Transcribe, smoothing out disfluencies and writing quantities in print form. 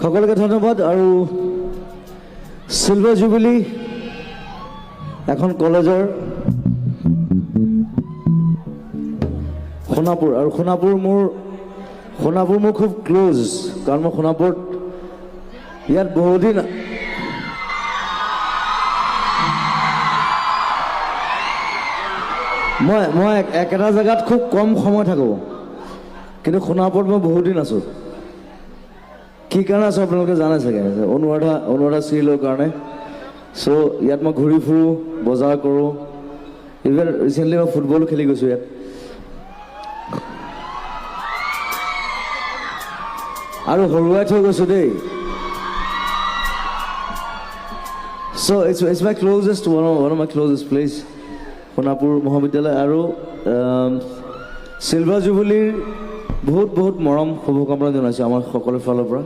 সকলকে ধন্যবাদ। আৰু সিলভাৰ জুবিলি এখন কলেজৰ সোণাপুৰ, আৰু সোণাপুৰ মোৰ খুব ক্লোজ, কাৰণ মই সোণাপুৰত ইয়াত বহুদিন মই একেটা জেগাত খুব কম সময় থাকোঁ, কিন্তু সোণাপুৰত মই বহুত দিন আছোঁ। কি কাৰণে আছোঁ আপোনালোকে জানে চাগে, অনুৰাধা চিৰিয়েলৰ কাৰণে। চ' ইয়াত মই ঘূৰি ফুৰোঁ, বজাৰ কৰোঁ, ইভেন ৰিচেণ্টলি মই ফুটবলো খেলি গৈছোঁ ইয়াত। আৰু হৰুৱাই থৈ গৈছোঁ দেই। So' it's my closest one of my closest place, Sonapur Mahavidyalaya. আৰু চিলভাৰ জুবিলিৰ বহুত বহুত মৰম শুভকামনা জনাইছোঁ আমাৰ সকলোৰে ফালৰ পৰা।